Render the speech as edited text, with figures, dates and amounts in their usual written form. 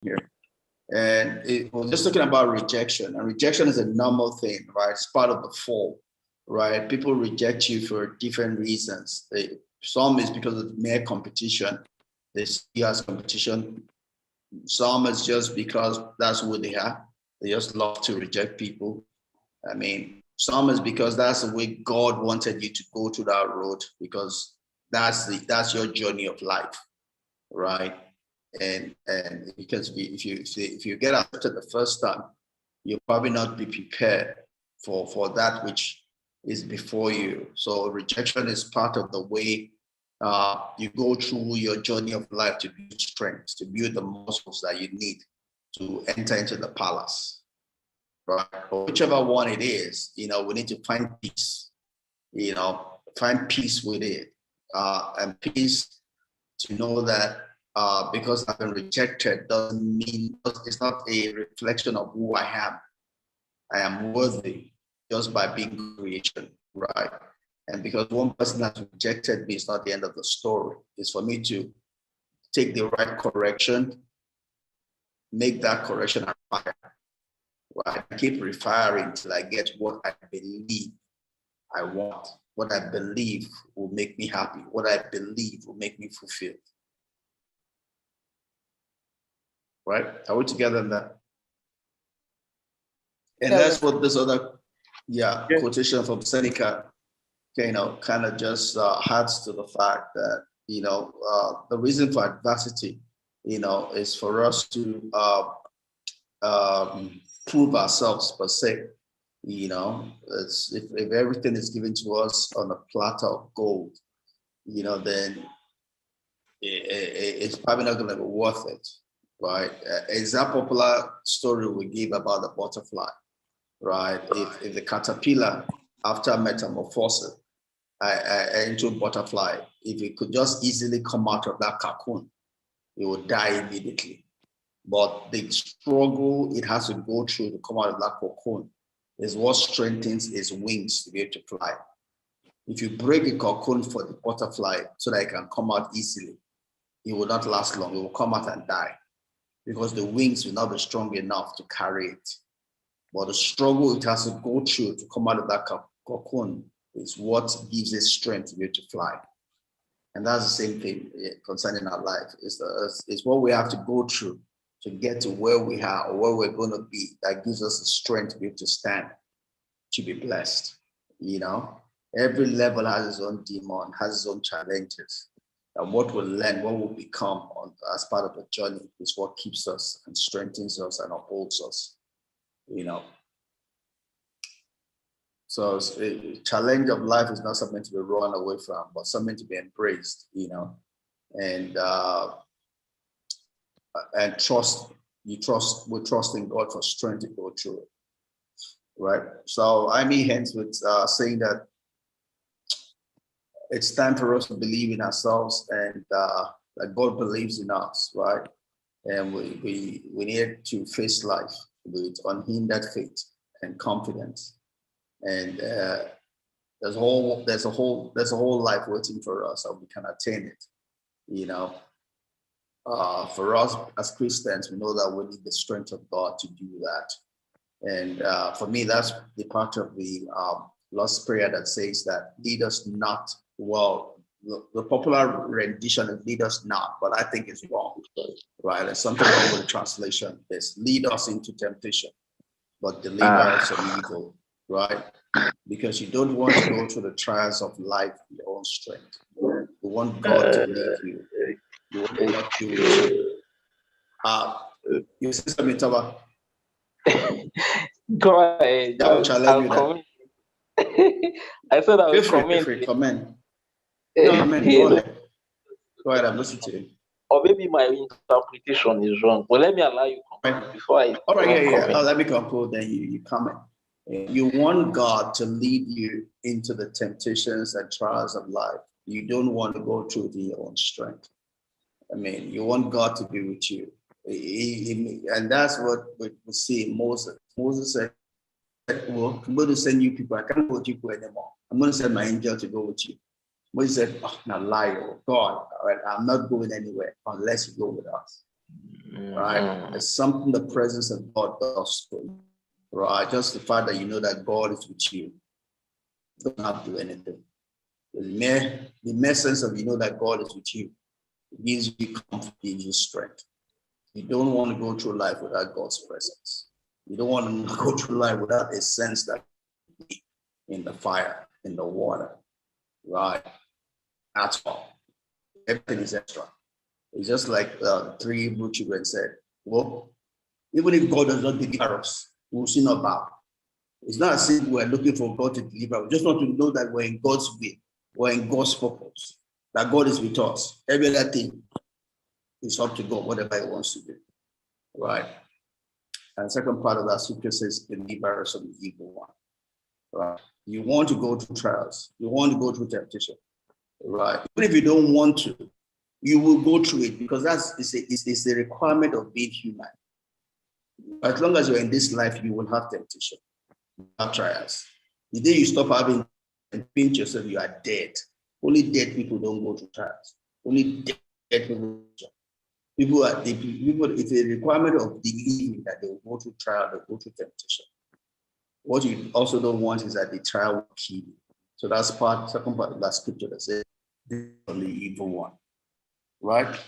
here. And we're just talking about rejection, and rejection is a normal thing, right? It's part of the fall, right? People reject you for different reasons. Some is because of mere competition. They see you as competition. Some is just because that's who they are. They just love to reject people. I mean, some is because that's the way God wanted you to go to that road, because that's your journey of life, right? And because if you get accepted the first time, you'll probably not be prepared for that which is before you. So rejection is part of the way you go through your journey of life to build strength, to build the muscles that you need to enter into the palace, right? But whichever one it is, we need to find peace, find peace with it, and peace to know that because I've been rejected doesn't mean, it's not a reflection of who I am. I am worthy just by being creation, right? And because one person has rejected me, it's not the end of the story. It's for me to take the right correction, make that correction and fire, right? I keep refiring till I get what I believe I want, what I believe will make me happy, what I believe will make me fulfilled. Right? Are we together in that? And that's what this other quotation from Seneca, kind of just adds to the fact that, the reason for adversity, is for us to prove ourselves per se. It's, if everything is given to us on a platter of gold, then it's probably not going to be worth it. Right? It's that popular story we give about the butterfly, right? If the caterpillar, after metamorphosis into a butterfly, if it could just easily come out of that cocoon, it would die immediately. But the struggle it has to go through to come out of that cocoon is what strengthens its wings to be able to fly. If you break a cocoon for the butterfly so that it can come out easily, it will not last long. It will come out and die, because the wings will not be strong enough to carry it. But the struggle it has to go through to come out of that cocoon is what gives it strength to be able to fly. And that's the same thing concerning our life. It's what we have to go through to get to where we are or where we're going to be that gives us the strength to be able to stand, to be blessed. Every level has its own demon, has its own challenges. And what we'll learn, what we'll become as part of the journey is what keeps us and strengthens us and upholds us, So a challenge of life is not something to be run away from, but something to be embraced, and trust. We trust in God for strength to go through it, right? So I mean, hence with saying that it's time for us to believe in ourselves, and that God believes in us, right? And we need to face life with unhindered faith and confidence. And there's a whole life waiting for us, and we can attain it. For us as Christians, we know that we need the strength of God to do that. And for me, that's the part of the Lord's Prayer that says that lead us not. Well, the popular rendition is lead us not, but I think it's wrong, right? There's something wrong with the translation. It's lead us into temptation, but deliver us from evil, right? Because you don't want to go through the trials of life in your own strength. You want God to lead you. You want God to be with you. You see something, Taba? Go ahead. I'll challenge you that. I said I will comment. No, go ahead. Go ahead, I'm listening to you. Or maybe my interpretation is wrong. Well, let me allow you comment before I. All right, yeah. Oh, let me conclude, then you comment. You want God to lead you into the temptations and trials of life. You don't want to go through your own strength. I mean, you want God to be with you. And that's what we see in Moses. Moses said, well, I'm going to send you people. I can't go with you anymore. I'm going to send my angel to go with you. Moses said, oh, now lie, oh God, all right, I'm not going anywhere unless you go with us. right? It's something the presence of God does for you, right? Just the fact that you know that God is with you, you don't have to do anything. The mere sense of you know that God is with you, it gives you comfort, gives you strength. You don't want to go through life without God's presence. You don't want to go through life without a sense that in the fire, in the water, right? That's all. Everything is extra. It's just like three Hebrew children said, well, even if God does not deliver us, we'll still not bow. It's not as if we're looking for God to deliver. We just want to know that we're in God's will, we're in God's purpose, that God is with us. Every other thing is up to God, whatever He wants to do, right? And the second part of that scripture says, deliver us from the evil one, right? You want to go through trials, you want to go through temptation, right? Even if you don't want to, you will go through it because it's a requirement of being human. As long as you're in this life, you will have temptation, you have trials. The day you stop having and pinch yourself, you are dead. Only dead people don't go through trials. Only dead people. People are the people. It's a requirement of believing that they will go through trial, they will go through temptation. What you also don't want is that the trial will kill you. So that's second part of that scripture that says, on the evil one, right?